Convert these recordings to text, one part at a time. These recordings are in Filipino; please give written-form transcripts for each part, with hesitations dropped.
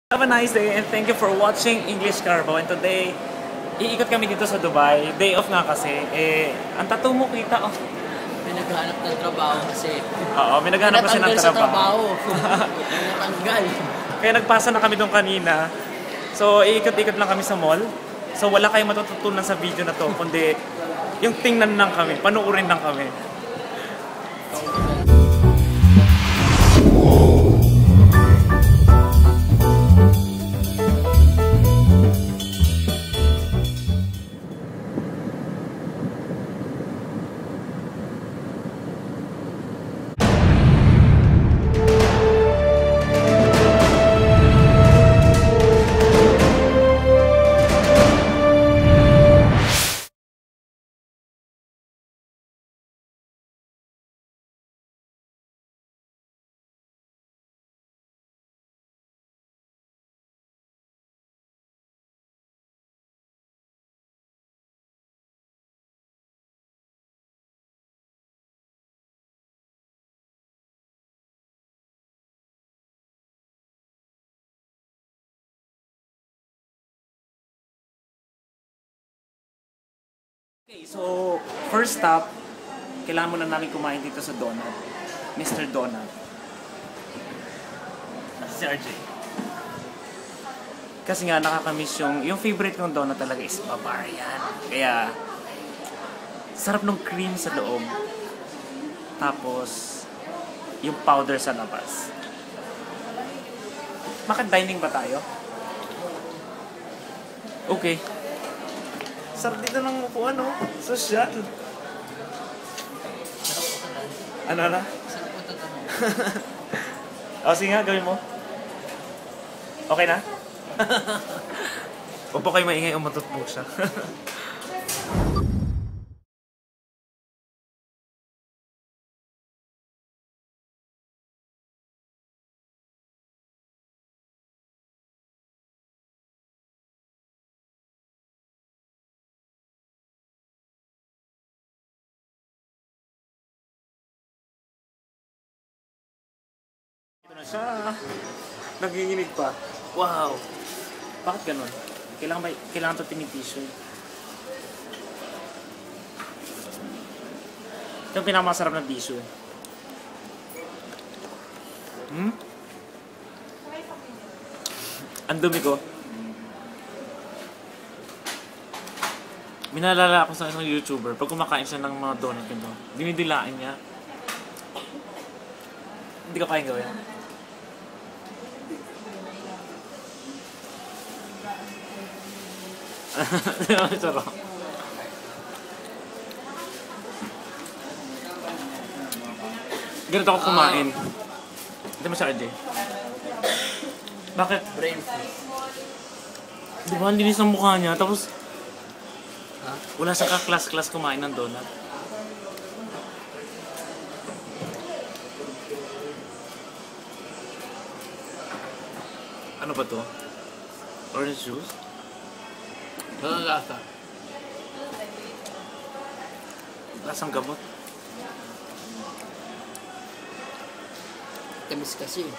Have a nice day and thank you for watching English Carbo. And today, iikot kami dito sa Dubai. Day off nga kasi. Ang tattoo mo kita, oh. May naghahanap ng trabaho kasi. Oo, may naghahanap kasi ng trabaho. Natanggal. Kaya nagpasa na kami doon kanina. So, iikot-ikot lang kami sa mall. So, wala kayong matututunan sa video na to, kundi yung tingnan lang kami, panuurin lang kami. Okay, so first stop, kailangan muna namin kumain dito sa Donut. Mr. Donut. Si RJ. Kasi nga nakakamiss yung favorite kong donut talaga is Bavarian. Kaya sarap ng cream sa loob. Tapos yung powder sa labas. Maka-dining ba tayo? Okay. Sarap dito ng upuan, no? Social. Ano na? Sarap po tatanong. O, sige nga, gawin mo. Okay na? Huwag po kayo maingay, umatot po siya. Ito na siya. Naginginig pa. Wow! Bakit ganun? Kailangan ito tinitisyo. Ito yung pinakamasarap na tissue. Ang dumi ko. Minalala ako sa isang YouTuber. Pag kumakain siya ng mga donut yun, dinidilaan niya. Hindi ka kayang gawin. Sarap. Ganito ako kumain. Hindi mo siya, RJ. Bakit? Brain freeze. Di ba, ang linis ng mukha niya. Tapos, Ha? wala sa ka-class kumain ng donut. Ano ba to? Orange juice? Ano lasa? Lasang gamot. Tamis kasi.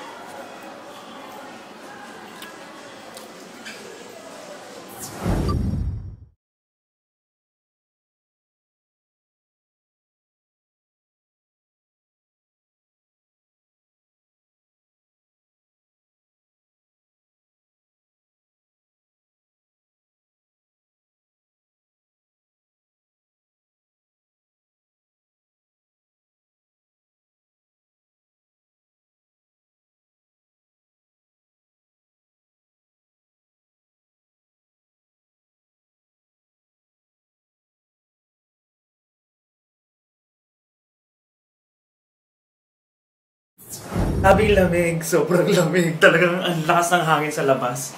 Sabing lamig, sobrang lamig. Talagang ang lakas ng hangin sa labas.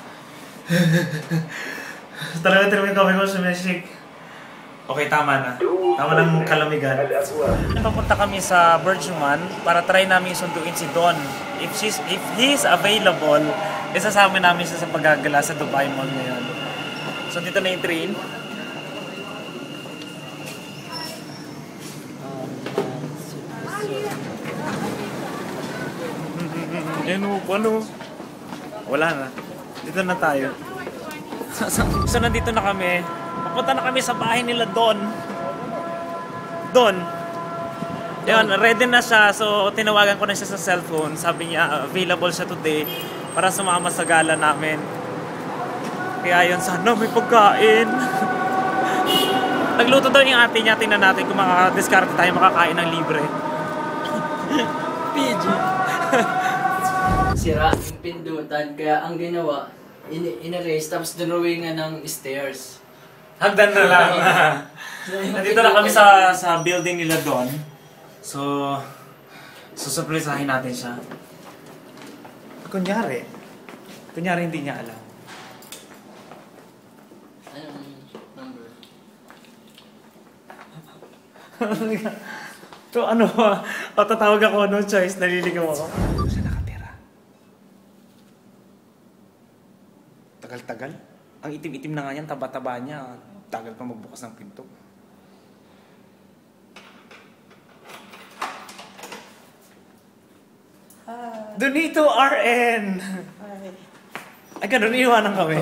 Talagang kami ko sumishik. Okay, tama na. Tama ng kalamigan. Papunta kami sa Bergman para try namin sunduin si Don. If he's available, isasama namin siya sa paggagala sa Dubai Mall ngayon. So dito na yung train. Yan o, ano? Wala na. Dito na tayo. So nandito na kami. Papunta na kami sa bahay nila Don. Don. Yun, ready na siya. So tinawagan ko na siya sa cellphone. Sabi niya available siya today para sumama sa gala namin. Kaya yun, sana may pagkain. Nagluto daw yung ate niya. Tingnan natin kung makaka-discard tayo makakain ng libre. PG. Sira yung pindutan, kaya ang ginawa, in-erase, tapos drawingan ng stairs. Hagdan na lang. Nandito na kami sa building nila doon. So, susurprisahin natin siya. Kunyari hindi niya alam. Anong number? So ano, tatawag ako, no choice, naliligaw ako. Siya nakatira. Tagal-tagal. Ang itim-itim na nga yan, taba-taba niya. Tagal pa magbukas ng pinto. Donito RN! Ay, ganun, iiwanan kami.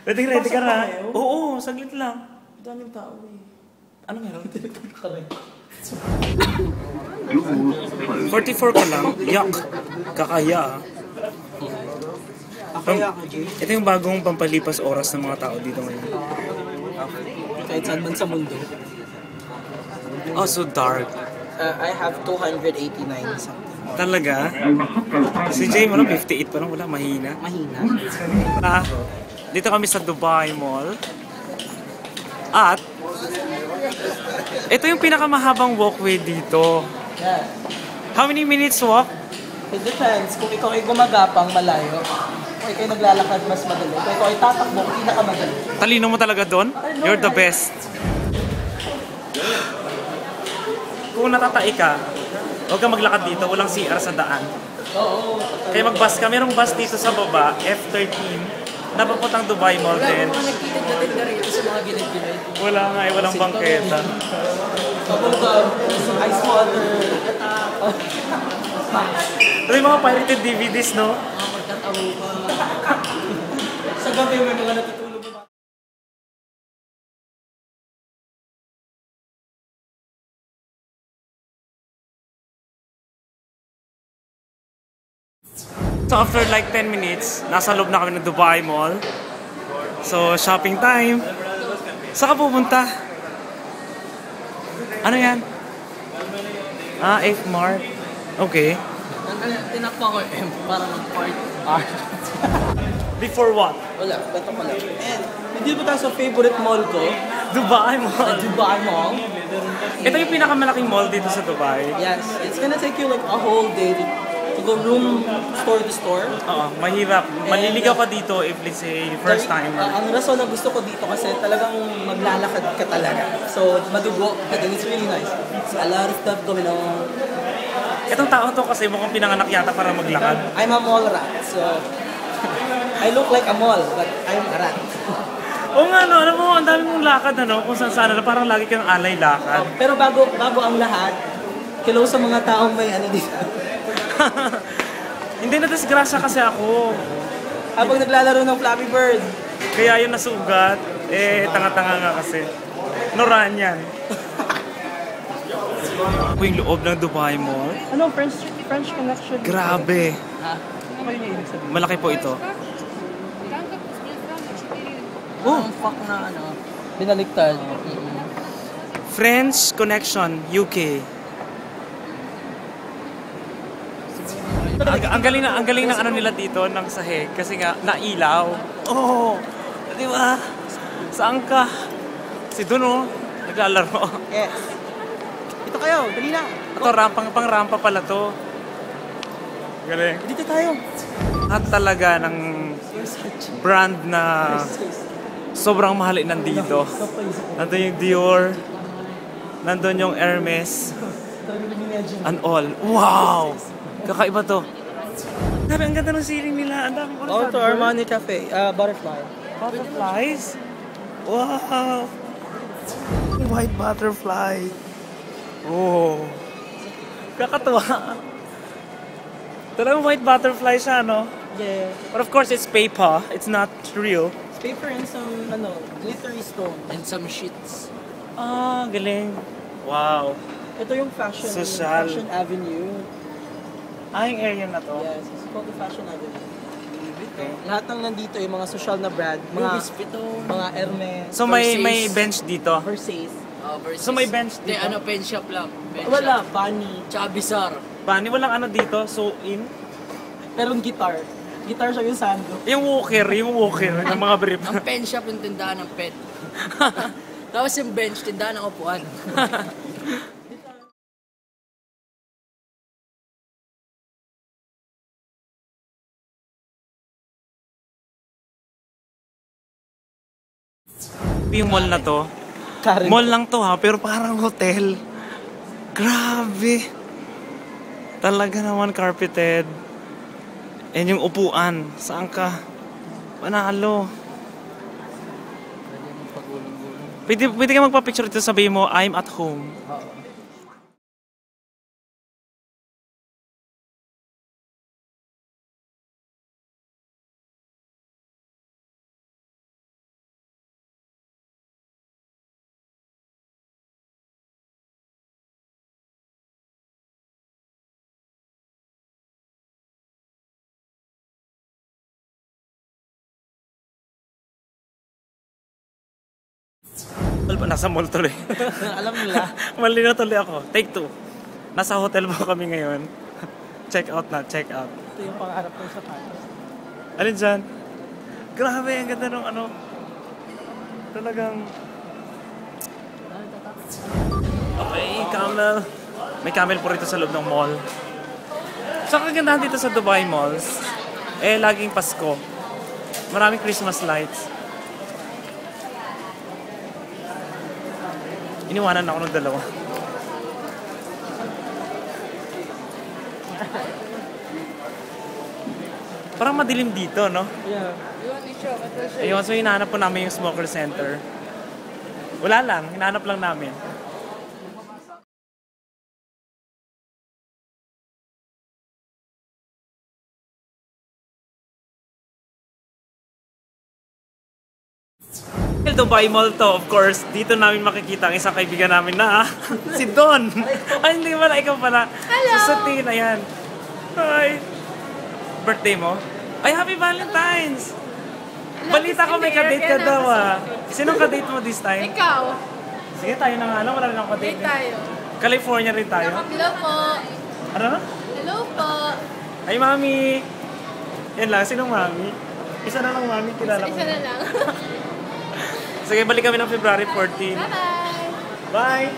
Ready ka na? Oo, saglit lang. Daming tao eh. Ano meron? 44 ka lang? Yak! Kakaya ah. Kaya ako, Jay. Ito yung bagong pampalipas oras ng mga tao dito ngayon. Kahit saan man sa mundo. Oh, so dark. I have 289 something. Talaga? Si Jay mo 58 pa lang, wala, mahina. Mahina. Dito kami sa Dubai Mall. At ito yung pinakamahabang walkway dito. Yeah. How many minutes walk? It depends. Kung ikaw ay gumagapang malayo, kung ikaw ay naglalakad mas madali, kung ikaw ay tatakbo, pinakamadali. Talino mo talaga doon? You're the best. Kung natatai ka, huwag kang maglakad dito, walang CR sa daan. Oo. Kaya mag-bus ka, merong bus dito sa baba, F13, na papuntang Dubai Mall din. Nagkitid-kitid ka rito sa mga gilid-gilid. Wala nga eh, walang bangketa. Bubblegum, ice water. Ito yung mga pirated DVDs, no? Magtatawo ka. Sa gabi may mga natutulog na. So after like 10 minutes, nasa loob na kami ng Dubai Mall. So shopping time. Saan ka pupunta? Ano yan? F Mart. Okay. Tinakpa ko M para mag-part art. Before what? Wala, ganito pala. And, hindi ba tayo sa favorite mall ko? Dubai Mall. Dubai Mall. Ito yung pinakamalaking mall dito sa Dubai. Yes, it's gonna take you like a whole day to go room store to store. Oo, mahirap. Maliligaw ka dito if let's say first timer. Ang rason na gusto ko dito kasi talagang maglalakad ka talaga. So, madugo, and then it's really nice. So, a lot of stuff going on. Itong tao to kasi mukhang pinanganak yata para maglakad. I'm a mall rat, so I look like a mall, but I'm a rat. Oo nga, no, alam mo, ang dami mong lakad, ano, kung saan na parang lagi kang alay lakad. Pero bago ang lahat, hello sa mga taong may ano dito. Hindi na disgrasya kasi ako. Habang naglalaro ng Flappy Bird. Kaya yung nasugat, tanga-tanga nga kasi. Noran yan. Ako yung loob ng Dubai Mall. Ano, French Connection? Grabe. Ha? Ano kayo na ibig sabihin? Malaki po ito. Oh, fuck na ano. Binaliktad. French Connection, UK. Ang galing ng ano nila dito, ng sahig. Kasi nga, nailaw. Oh, di ba? Saan ka? Si Duno, naglalaro. Yes. Ito kayo, dali na. Ito, pang-rampa pala to. Galing. Dito tayo. At talaga ng brand na sobrang mahal nandito. Nandun yung Dior, nandun yung Hermes, and all. Wow! Kakaiba to. Grabe, ang ganda ng ceiling nila. Ang dami ko Oh, to Armani Cafe. Butterfly. Butterflies? Wow! White butterfly. Oh. Kakatuwa. Talagang white butterfly siya, no? Yeah. But of course, it's paper. It's not real. It's paper and some, glittery stone. And some sheets. Ah, galing. Wow. Ito yung fashion, Social. Fashion Avenue. Ah, yung area na to. Yes, it's called the Fashion Avenue. Okay. Lahat ng nandito yung mga social na brand, Louis Vuitton. mga Hermes, So may Versace. bench dito. Versace. Versus, So may bench Hindi, dito? pen shop lang. Pen Wala, shop. Bunny. Tsaka Bizarre. Bani, walang ano dito. So in. Pero yung guitar. Guitar siya yung sando. Yung walker ng mga brief. Ang pen shop yung tindahan ng pen. Tapos yung bench, tindahan ng upuan. Yung mall na to. Karen. Mall lang to ha, pero parang hotel. Grabe. Talaga naman carpeted. And yung upuan, saan ka? Panalo. Pwede ka magpa-picture dito, sabihin mo, I'm at home. Nasa mall tuloy. Alam nila. Mali na tuloy ako. Take 2. Nasa hotel mo kami ngayon. Check out na, check out. Ito yung pangarap ko sa Paris. Alin dyan? Grabe, ang ganda ng ano. Talagang... Okay, camel. May camel po rito sa loob ng mall. So, ang kagandahan dito sa Dubai Malls, laging Pasko. Maraming Christmas lights. Iniwanan ako ng dalawa. Parang madilim dito, no? Yeah. Ayun, so hinahanap po namin yung smoker center. Wala lang, hinahanap lang namin. Dubai Mall to, of course. Dito namin makikita ang isang kaibigan namin na si Don. Ay, hindi pala, ikaw pala. Hello! Susutin, ayan. Hi! Birthday mo? Ay, happy Valentine's! Balita ko may kadate ka daw ah. Sinong kadate mo this time? Ikaw. Sige, tayo na nga lang. Wala rin akong kadate. Date tayo. California rin tayo. Hello po. Ano? Hello po. Ay, mami! Yan lang, sinong mami? Isa na lang mami, kilala ko. Isa na lang. Sige, balik kami ng February 14. Bye-bye. Bye!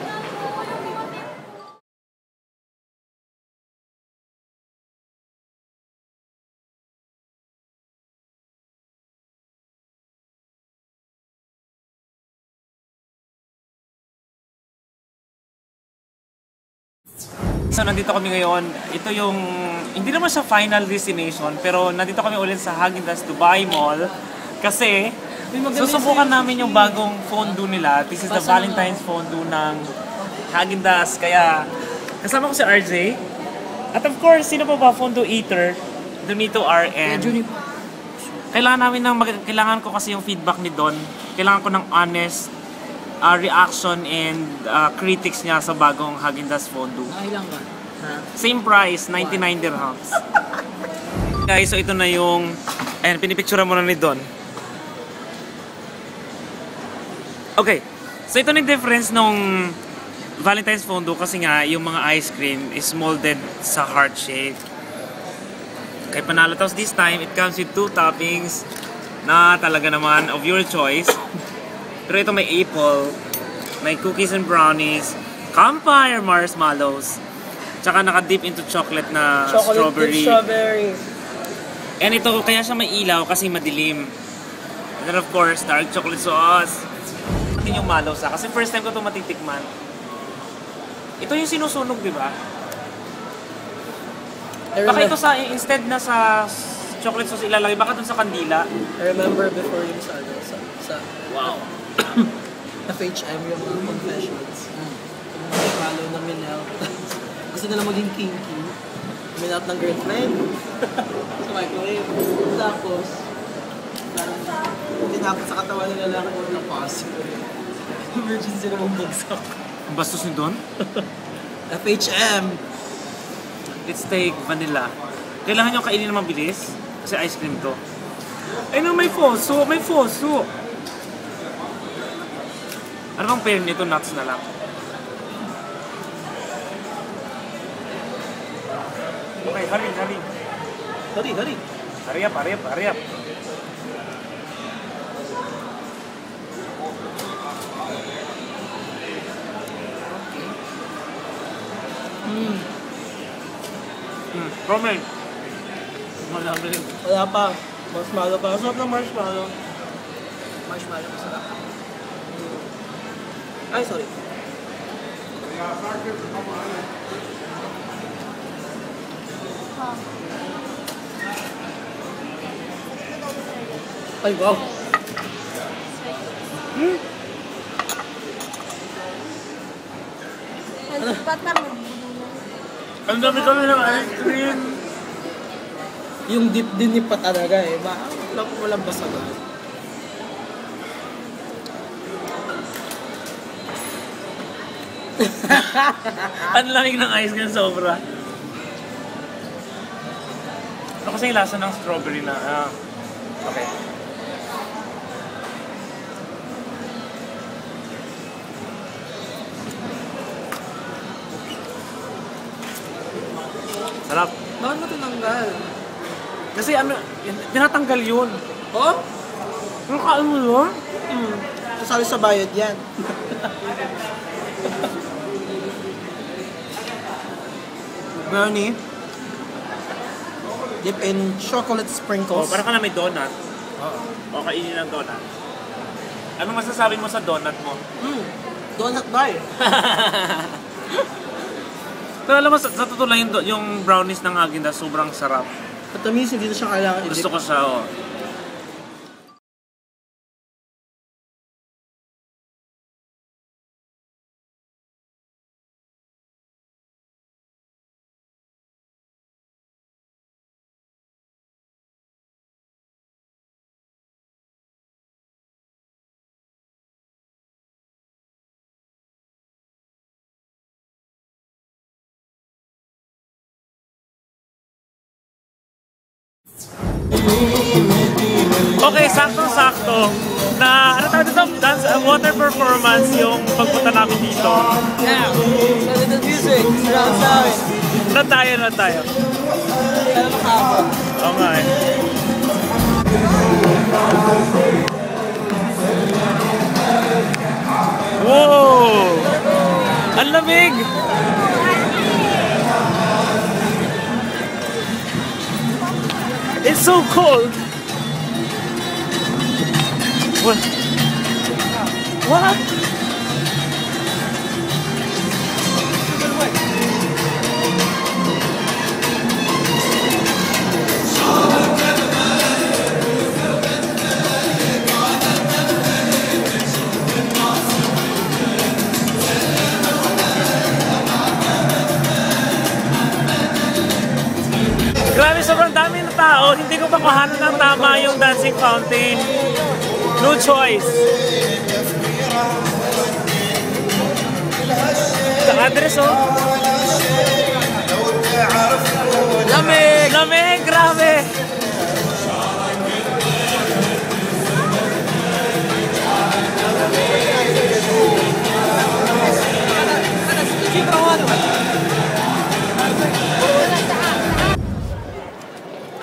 So, nandito kami ngayon. Ito yung, hindi naman siya final destination, pero nandito kami ulit sa Häagen-Dazs Dubai Mall. Kasi, susubukan namin yung bagong fondue nila. This is the Valentine's fondue ng Häagen-Dazs. Kaya, kasama ko si RJ. At of course, sino pa ba fondue eater? Donito RN. Kailangan ko kasi yung feedback ni Don. Kailangan ko ng honest reaction and critics niya sa bagong Häagen-Dazs fondue. Ilang ka? Same price, 99 dirhams. Guys, so ito na yung... Ayan, pinipicturean mo na ni Don. Okay, so ito na yung difference nung Valentine's fondue kasi nga yung mga ice cream is molded sa heart shape. Kay panalo. Tapos this time, it comes with 2 toppings na talaga naman of your choice. Pero ito may apple, may cookies and brownies, campfire marshmallows, tsaka naka-dip into chocolate na strawberry. Strawberry. And ito, kaya siya may ilaw kasi madilim. And then of course, dark chocolate sauce. Ito yung malaws kasi first time ko ito matitikman. Ito yung sinusunog, di ba? Baka ito sa, instead na sa chocolate sauce ilalagay, baka dun sa kandila. I remember before yung sa Wow. FHM yung mga confessions. Yung follow na Minel. Gusto nila maging kinky. minat ng girlfriend. Sa microwave. Tapos, parang tinapos sa katawan ng lalaki ko ng possible. Emergency na mong bagsak. Ang bastos ni Don? FHM. Let's take vanilla. Kailangan nyo kainin na mabilis kasi ice cream to. Ay no, may foso! May foso! Ano bang pair nito? Nuts na lang. Okay, hurry. Hurry. Hurry up. Roman. Malamig. Wala pa. Marshmallow pa. Sarap ng marshmallow. Marshmallow masarap. Ay, sorry. Ay, wow. Ba't naman? Ang dami kami ng ice cream. Yung dip din pa talaga eh. Walang basagan. Ang lamig ng ice cream sobra. Ano kasi yung lasa ng strawberry na... okay. Sarap. Bakit mo tinanggal? Kasi ano, tinatanggal yun. Oh? Ano kain mo yun? Kasali sa bayad yan. Brownie. Dip in chocolate Oh, sprinkles. parang ka na may donut. O, kainin ng donut. Anong masasabi mo sa donut mo? Donut bar. Pero alam mo, sa totoo lang yung brownies ng Aginda, sobrang sarap. Matamis, hindi na siya kailangan i-dip. Gusto ko siya, oh. Okay, sakto-sakto na ano tawag dito? Dance, water performance yung pagpunta namin dito. Yeah. So little music. Surround sound. Na tayo. Sana makahaba. Oo nga eh. Wow! Ang lamig! It's so cold! What? Grabe, sobrang dami ng tao. Hindi ko pa kuhanan ng tama yung dancing fountain. No choice. Sa address, oh. Lamig! Lamig! Grabe!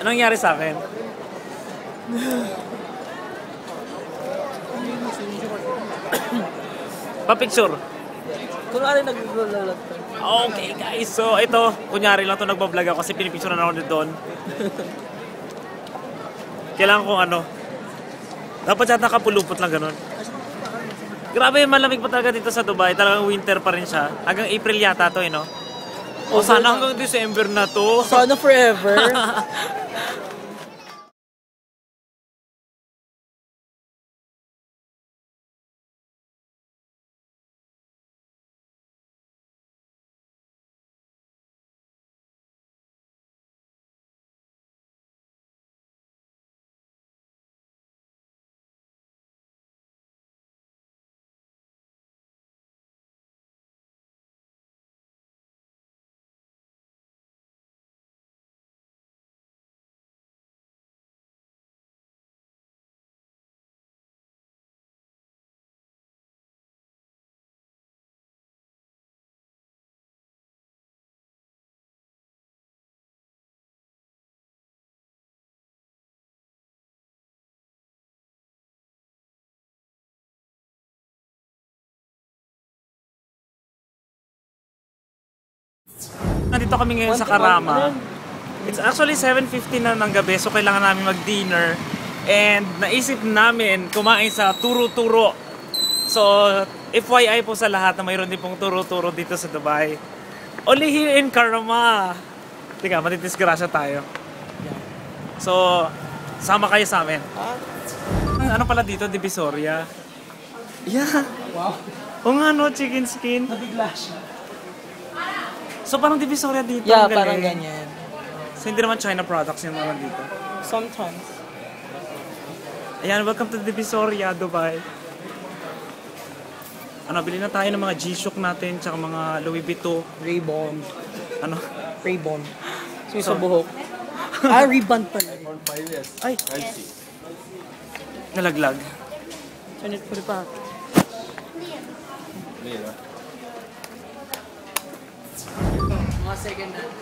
Anong nangyari sa akin? Pa-picture. Kunwari nag-roll Okay guys, so ito, kunyari lang ito nagbablog ako kasi pinipicture na ako doon. Kailangan kong ano, dapat siya nakapulupot lang ganun. Grabe, malamig pa talaga dito sa Dubai, talagang winter pa rin siya. Hanggang April yata to no? O sana hanggang December na to. Sana forever. Nandito kami ngayon sa Karama. It's actually 7:50 na ng gabi, so kailangan namin mag-dinner. And naisip namin kumain sa Turo-Turo. So, FYI po sa lahat na mayroon din pong Turo-Turo dito sa Dubai. Only here in Karama. Tika, matidisgrasya tayo. So, sama kayo sa amin. Ano pala dito? Divisoria. Yeah. Wow. O nga no, chicken skin. Nabigla siya. So parang Divisoria dito. Yeah, ang galing. parang ganyan. So hindi naman China products yung naman dito. Sometimes. Ayan, welcome to Divisoria, Dubai. Ano, bilhin na tayo ng mga G-Shock natin, tsaka mga Louis Vuitton. Ray-Ban. Ano? Ray-Ban. So, sa buhok. Ray-Ban pala. Ay! Nalaglag. Turn it for the back. Mga second hand.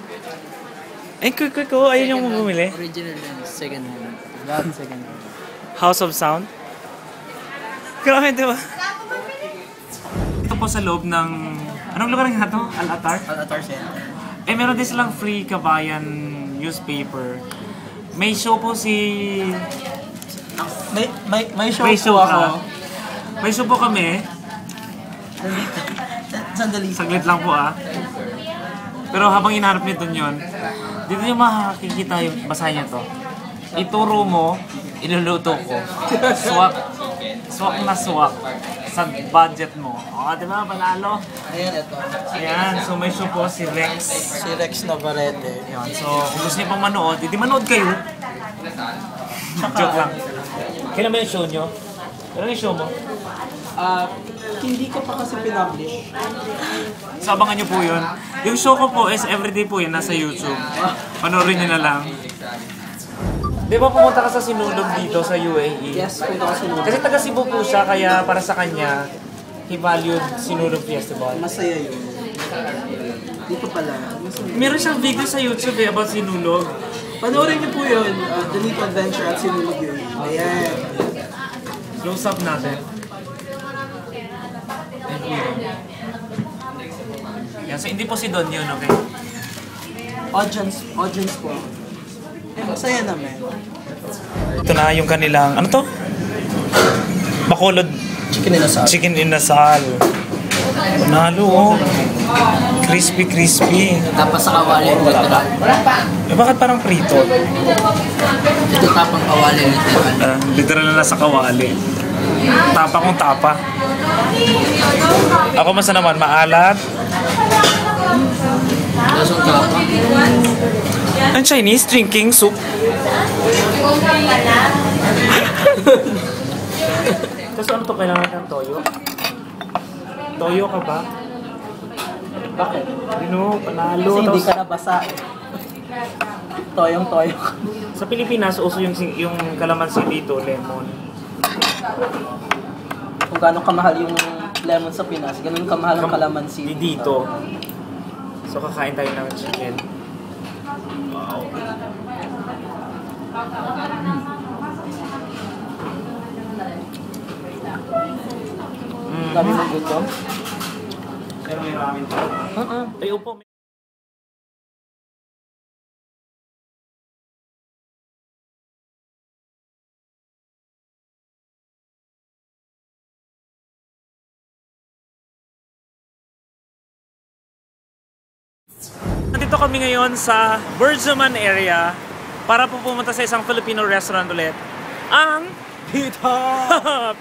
Ay, quick, oh. Ayun yung bumili. Original yan. Second hand. Lahat second hand. House of Sound. Grabe, di ba? Ito po sa loob ng... Anong lugar nga ito? Al-Atar? Al-Atar Center. Eh, meron din silang free kabayan newspaper. May show po si... May show May po show ako. ka. May show po kami. Sandali. Saglit lang po ah. Pero habang inaharap niyo dun yun, dito yung makikita yung basahin niyo to. Ituro mo, iluluto ko. Swak. Swak na swak. Sa budget mo. O, di ba? Panalo. Ayan, ito. Ayan. So may show po si Rex. Si Rex Navarrete. Ayan. So kung gusto niyo pang manood, hindi manood kayo. Joke lang. Kailan ba yung show niyo? Kailan yung show mo? Hindi ko pa kasi pinablish. So abangan niyo po yun. Yung show ko po is everyday po yun, nasa YouTube. Panoorin niyo na lang. Di ba pumunta ka sa Sinulog dito sa UAE? Yes, punta ko sinunod. Kasi taga Cebu po siya, kaya para sa kanya, he valued Sinulog Festival. Masaya yun. Dito pala. Masaya. Meron siyang video sa YouTube about Sinulog. Panoorin niyo po yun. The Neat Adventure at Sinulog yun. Ayan. Close up natin. Yan, so hindi po si Don yun, okay? Audience po. Masaya naman. Ito na yung kanilang, ano to? Bacolod Chicken inasal. chicken inasal. Nalo, oh. Crispy. Tapos sa kawali, literal. Eh, bakit parang prito? Ito tapang kawali, literal. Literal na nasa kawali. Tapa kung tapa. Ako masa naman, maalat. Lasong tapang. Ang Chinese drinking soup. Tapos ano to, kailangan ng toyo? Toyo ka ba? Bakit? Panalo. Kasi hindi Tapos, ka nabasa. Toyong-toyo. sa Pilipinas, uso yung kalamansi dito, lemon. Kung gaano kamahal yung lemon sa Pinas, ganun kamahal ang kalamansi. Dito. So kakain tayo ng chicken. Wow. Dami mong gutom. Pero may ramen pa. Ay, upo. Nandito kami ngayon sa Burjuman area para po pumunta sa isang Filipino restaurant ulit. Ang Pita!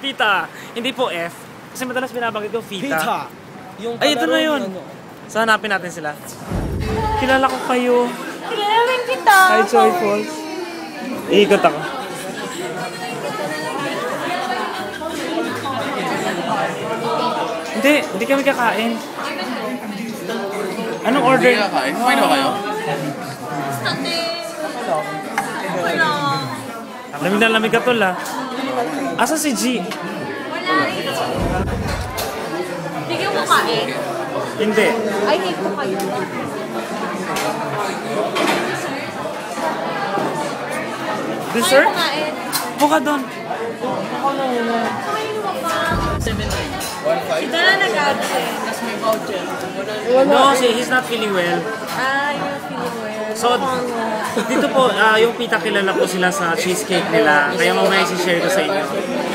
Pita. Hindi po F. Kasi madalas binabanggit ko Fita. Pita! Yung Ay, ito na yun. ano. So, hanapin natin sila. Kilala ko kayo. Kilala rin kita. Hi, Joyfuls. Iikot ako. Hindi kami kakain. Anong order? Hindi kakain? Kumain ba kayo? Wala. Lamig na lamig ka tol ah. Asa si G? Wala rin. Bigyan mo kain. Hindi. Ay, hate ko kayo. Dessert? Ayaw mo kain. Buka doon. Si Dana nag-absent. Tapos may voucher. No, he's not feeling well. Ah, you're feeling well. So, dito po, yung pita kilala po sila sa cheesecake nila. Kaya mamaya i-share ko sa inyo.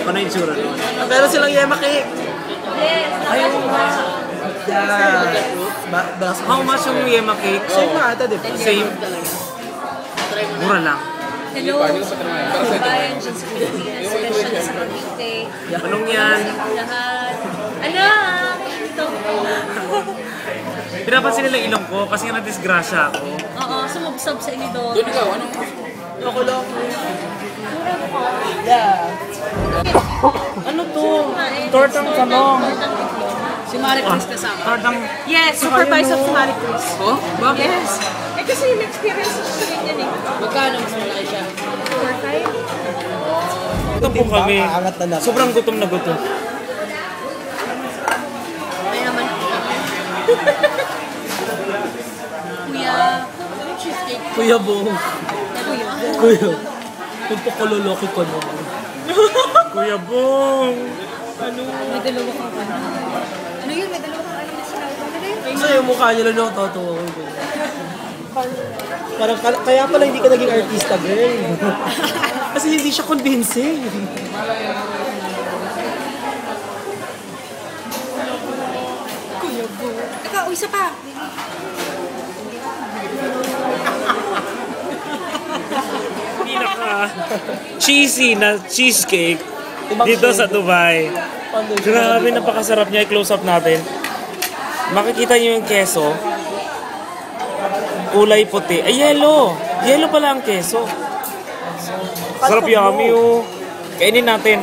Ano yung tsura doon? Pero silang yema cake. Yes, Ayun nga. Yeah. How much yung yema cake? Same na ata, di ba? Same. Mura lang. hello. Bayan dyan sa Pilipinas. Special sa Cavite. Anong yan? Lahat. Anak! Ito. Pinapansin nila ilong ko kasi nga na-disgrasya ako. Oo, sumubsob sa inyo doon. Doon ikaw, anong Loko-loko. Yeah. Ano to? Tortang talong. si Marie Chris kasama? Tortang... Yes, supervisor si Marie Cruz. Oh? Bakit? Yes. Eh kasi yung experience sa ganyan eh. Magkano mas malaki siya? 4-5? Ito po kami. Aangat na naman. Sobrang gutom na gutom. May naman. Kuya. Ano cheesecake? Kuya Bong. Kuya. Kuya. Pagpakuloloki ko naman. Kuya Bong! May dalawa kang ano. Ano yun? May dalawa kang ano na sinabi. Ano yun? So yung mukha niya lang nakatatawa ko. Parang kaya pala hindi ka naging artista, girl. Kasi hindi siya convincing. Kuya Bo. Ikaw, isa pa. Pinaka cheesy na cheesecake dito sa Dubai. Grabe, napakasarap niya. I-close up natin. Makikita niyo yung keso. Kulay puti. Ay, yellow. Yellow pala ang keso. Sarap yummy yung... Kainin natin.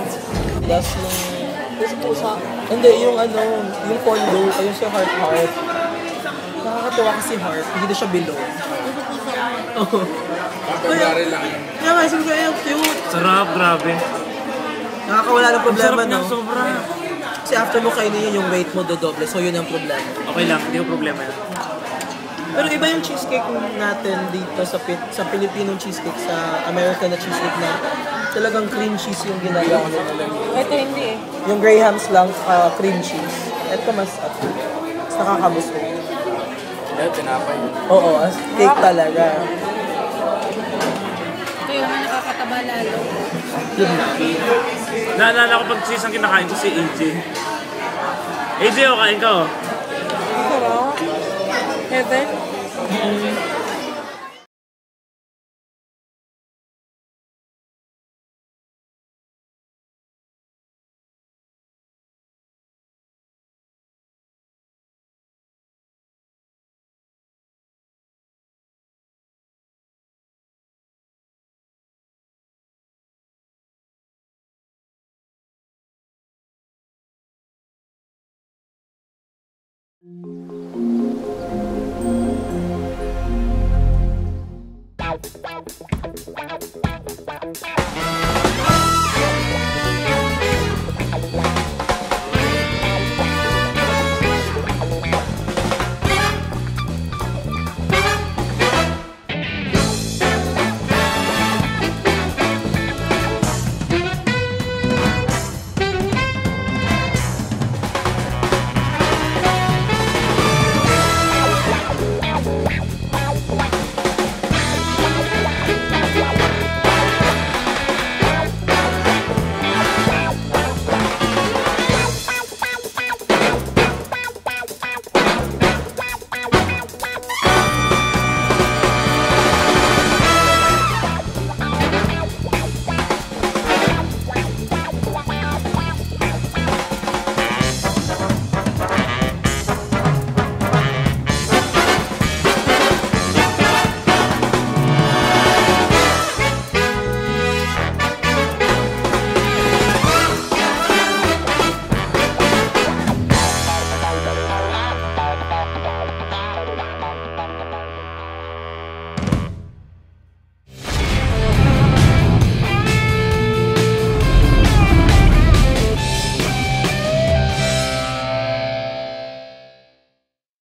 Last ng... Hindi, yung ano, yung condo, ayun siya heart. Nakakatawa kasi heart, hindi na siya below. Oo. February lang. Kaya nga, sabi ko, ay, cute. Sarap, grabe. Nakakawala ng problema, Sarap no? niya, sobra. Kasi after mo kainin yun, yung weight mo dodoble, so yun ang problema. Okay lang, hindi ko problema yan. Pero iba yung cheesecake natin dito sa Filipino cheesecake, sa American na cheesecake na talagang cream cheese yung ginagawa nila. Ito hindi eh. Yung Graham's lang, cream cheese. Ito mas nakakabusog. Dahil tinapay. Oo, as cake talaga. Ito yung mga nakakataba lalo. Yun na. Naalala ko pag cheese ang kinakain ko si AJ. AJ, o kain ka, oh. Sarap. Heaven.